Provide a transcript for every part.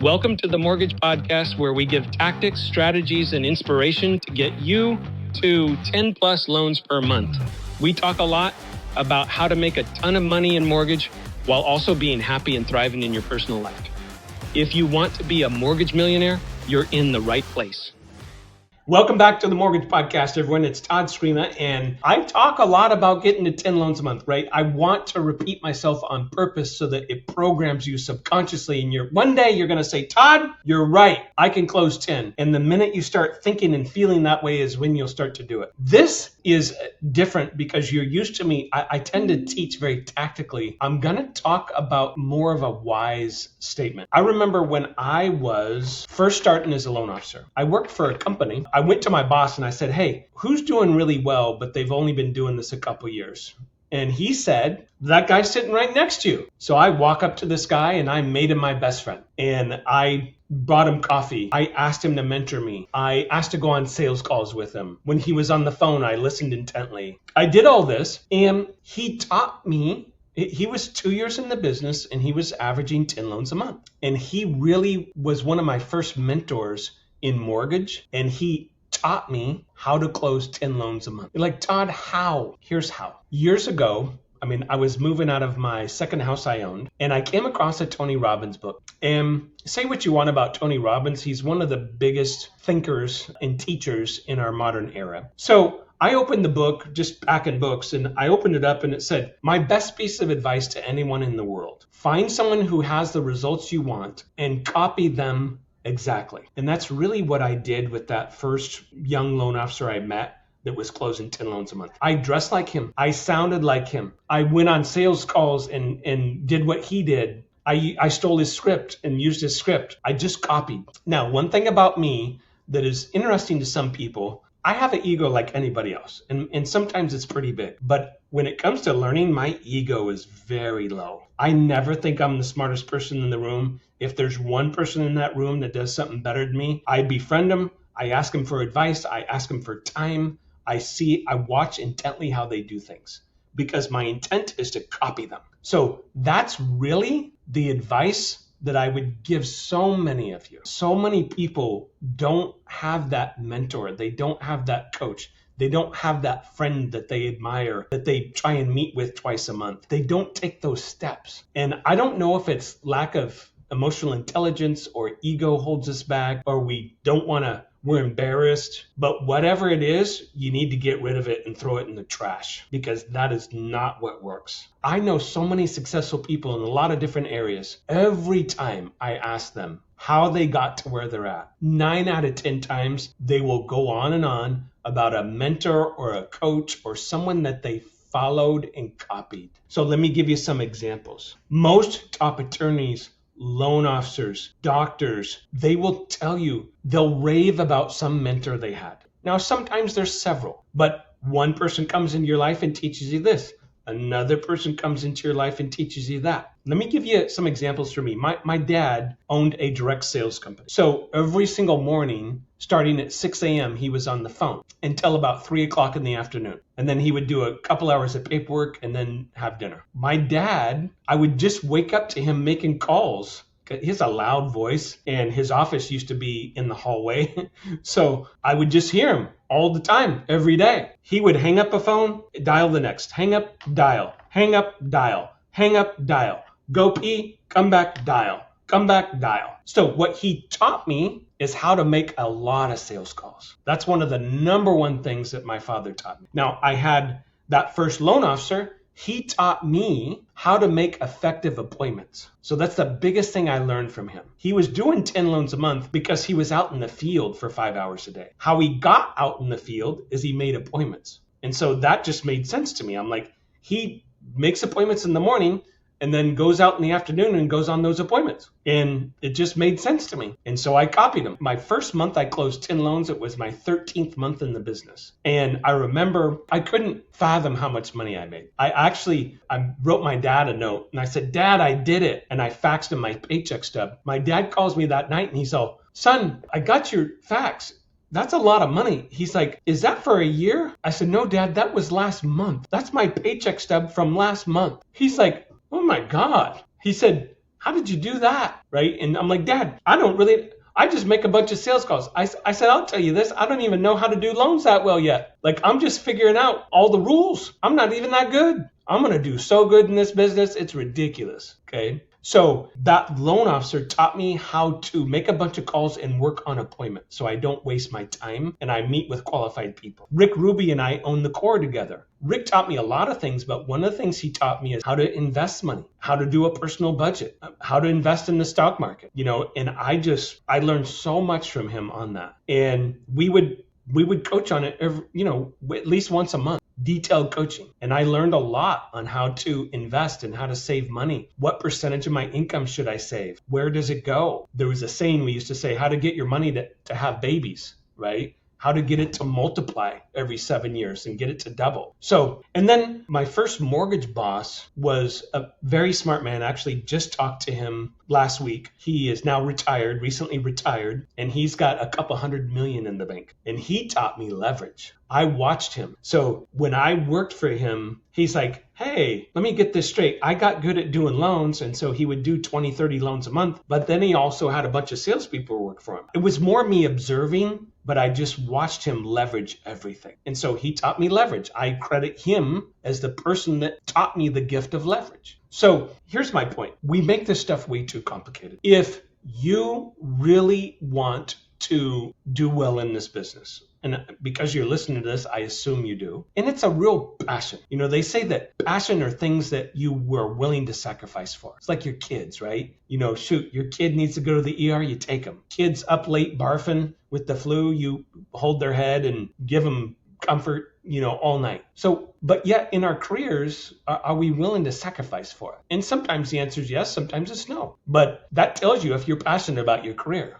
Welcome to the Mortgage Podcast, where we give tactics, strategies, and inspiration to get you to 10 plus loans per month. We talk a lot about how to make a ton of money in mortgage while also being happy and thriving in your personal life. If you want to be a mortgage millionaire, you're in the right place. Welcome back to the Mortgage Podcast, everyone. It's Todd Screema, and I talk a lot about getting to 10 loans a month, right? I want to repeat myself on purpose so that it programs you subconsciously, and one day you're going to say, Todd, you're right. I can close 10. And the minute you start thinking and feeling that way is when you'll start to do it. This is different because you're used to me. I tend to teach very tactically. I'm going to talk about more of a wise statement. I remember when I was first starting as a loan officer, I worked for a company. I went to my boss and I said, hey, who's doing really well, but they've only been doing this a couple years? And he said, that guy's sitting right next to you. So I walk up to this guy and I made him my best friend. And I brought him coffee. I asked him to mentor me. I asked to go on sales calls with him. When he was on the phone, I listened intently. I did all this and he taught me. He was 2 years in the business and he was averaging 10 loans a month. And he really was one of my first mentors in mortgage, and he taught me how to close 10 loans a month. You're like, Todd, how? Here's how. Years ago, I was moving out of my second house I owned, and I came across a Tony Robbins book. And say what you want about Tony Robbins, he's one of the biggest thinkers and teachers in our modern era. So I opened the book, just packing books, and I opened it up and it said, my best piece of advice to anyone in the world, find someone who has the results you want and copy them exactly. And that's really what I did with that first young loan officer I met that was closing 10 loans a month. I dressed like him. I sounded like him. I went on sales calls and did what he did. I stole his script and used his script. I just copied. Now, one thing about me that is interesting to some people, I have an ego like anybody else. And sometimes it's pretty big. But when it comes to learning, my ego is very low. I never think I'm the smartest person in the room. If there's one person in that room that does something better than me, I befriend them. I ask them for advice. I ask them for time. I watch intently how they do things because my intent is to copy them. So that's really the advice that I would give so many of you. So many people don't have that mentor. They don't have that coach. They don't have that friend that they admire, that they try and meet with twice a month. They don't take those steps. And I don't know if it's lack of emotional intelligence or ego holds us back, or we're embarrassed. But whatever it is, you need to get rid of it and throw it in the trash because that is not what works. I know so many successful people in a lot of different areas. Every time I ask them how they got to where they're at, 9 out of 10 times, they will go on and on about a mentor or a coach or someone that they followed and copied. So let me give you some examples. Most top attorneys, loan officers, doctors, they will tell you, they'll rave about some mentor they had. Now, sometimes there's several, but one person comes into your life and teaches you this. Another person comes into your life and teaches you that. Let me give you some examples for me. My dad owned a direct sales company. So every single morning, starting at 6 a.m., he was on the phone until about 3 o'clock in the afternoon. And then he would do a couple hours of paperwork and then have dinner. My dad, I would just wake up to him making calls. He has a loud voice and his office used to be in the hallway. So I would just hear him all the time, every day. He would hang up a phone, dial the next, hang up, dial, hang up, dial, hang up, dial, go pee, come back, dial, come back, dial. So what he taught me is how to make a lot of sales calls. That's one of the number one things that my father taught me. Now, I had that first loan officer. He taught me how to make effective appointments. So that's the biggest thing I learned from him. He was doing 10 loans a month because he was out in the field for 5 hours a day. How he got out in the field is he made appointments. And so that just made sense to me. I'm like, he makes appointments in the morning and then goes out in the afternoon and goes on those appointments. And it just made sense to me. And so I copied him. My first month I closed 10 loans. It was my 13th month in the business. And I remember I couldn't fathom how much money I made. I wrote my dad a note and I said, Dad, I did it. And I faxed him my paycheck stub. My dad calls me that night and he's all, son, I got your fax. That's a lot of money. He's like, is that for a year? I said, no, Dad, that was last month. That's my paycheck stub from last month. He's like, oh my God. He said, how did you do that? Right? And I'm like, Dad, I just make a bunch of sales calls. I said, I'll tell you this, I don't even know how to do loans that well yet. Like, I'm just figuring out all the rules. I'm not even that good. I'm going to do so good in this business. It's ridiculous. Okay. So that loan officer taught me how to make a bunch of calls and work on appointments so I don't waste my time and I meet with qualified people. Rick Ruby and I own the core together. Rick taught me a lot of things, but one of the things he taught me is how to invest money, how to do a personal budget, how to invest in the stock market, and I learned so much from him on that. And we would coach on it at least once a month. Detailed coaching. And I learned a lot on how to invest and how to save money. What percentage of my income should I save? Where does it go? There was a saying we used to say, how to get your money to have babies, right? How to get it to multiply every 7 years and get it to double. So, and then my first mortgage boss was a very smart man. I actually just talked to him last week. He is now recently retired, and he's got a couple $100 million in the bank. And he taught me leverage. I watched him. So when I worked for him, he's like, hey, let me get this straight. I got good at doing loans. And so he would do 20, 30 loans a month. But then he also had a bunch of salespeople work for him. It was more me observing, but I just watched him leverage everything. And so he taught me leverage. I credit him as the person that taught me the gift of leverage. So here's my point. We make this stuff way too complicated. If you really want to do well in this business, and because you're listening to this, I assume you do. And it's a real passion. They say that passion are things that you were willing to sacrifice for. It's like your kids, right? Shoot, your kid needs to go to the ER, you take them. Kids up late barfing with the flu, you hold their head and give them comfort, all night. So, but yet in our careers, are we willing to sacrifice for it? And sometimes the answer is yes, sometimes it's no. But that tells you if you're passionate about your career.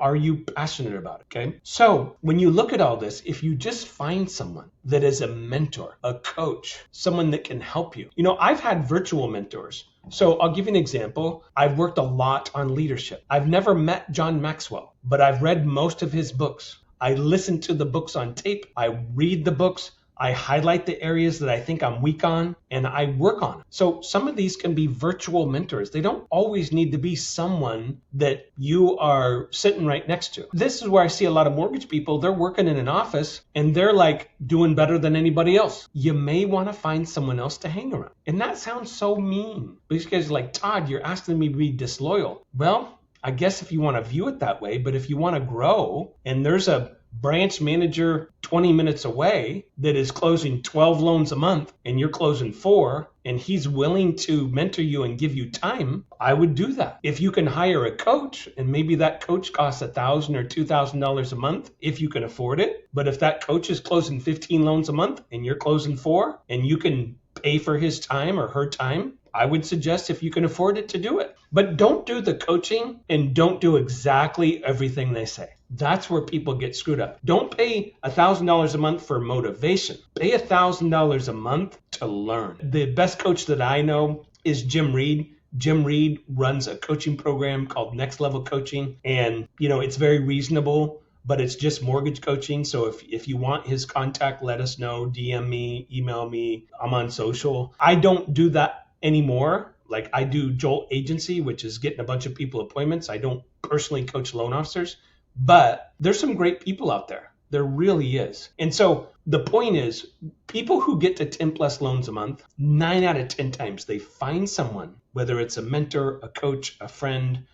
Are you passionate about it? Okay. So when you look at all this, if you just find someone that is a mentor, a coach, someone that can help you, I've had virtual mentors. So I'll give you an example. I've worked a lot on leadership. I've never met John Maxwell, but I've read most of his books. I listen to the books on tape. I read the books. I highlight the areas that I think I'm weak on, and I work on it. So some of these can be virtual mentors. They don't always need to be someone that you are sitting right next to. This is where I see a lot of mortgage people. They're working in an office and they're like doing better than anybody else. You may want to find someone else to hang around. And that sounds so mean. Because like, Todd, you're asking me to be disloyal. Well, I guess if you want to view it that way, but if you want to grow and there's a branch manager 20 minutes away that is closing 12 loans a month and you're closing 4 and he's willing to mentor you and give you time, I would do that. If you can hire a coach and maybe that coach costs $1,000 or $2,000 a month, if you can afford it. But if that coach is closing 15 loans a month and you're closing 4 and you can pay for his time or her time, I would suggest if you can afford it to do it. But don't do the coaching and don't do exactly everything they say. That's where people get screwed up. Don't pay $1,000 a month for motivation. Pay $1,000 a month to learn. The best coach that I know is Jim Reed. Jim Reed runs a coaching program called Next Level Coaching. And, it's very reasonable, but it's just mortgage coaching. So if you want his contact, let us know. DM me, email me. I'm on social. I don't do that anymore. Like I do Jolt Agency, which is getting a bunch of people appointments. I don't personally coach loan officers, but there's some great people out there. There really is. And so the point is, people who get to 10 plus loans a month, 9 out of 10 times they find someone, whether it's a mentor, a coach, a friend,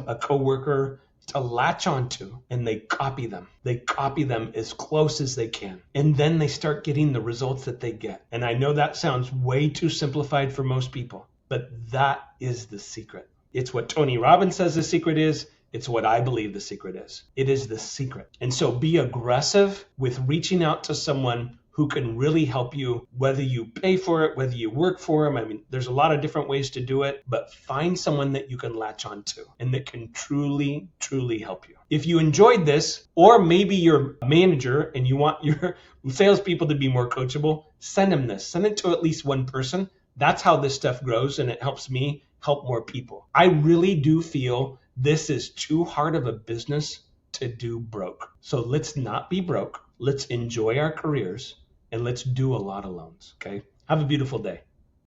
a coworker, to latch onto, and they copy them. They copy them as close as they can. And then they start getting the results that they get. And I know that sounds way too simplified for most people, but that is the secret. It's what Tony Robbins says the secret is. It's what I believe the secret is. It is the secret. And so be aggressive with reaching out to someone who can really help you, whether you pay for it, whether you work for them. I mean, there's a lot of different ways to do it, but find someone that you can latch onto and that can truly, truly help you. If you enjoyed this, or maybe you're a manager and you want your salespeople to be more coachable, send them this. Send it to at least one person. That's how this stuff grows, and it helps me help more people. I really do feel this is too hard of a business to do broke. So let's not be broke. Let's enjoy our careers and let's do a lot of loans. Okay. Have a beautiful day.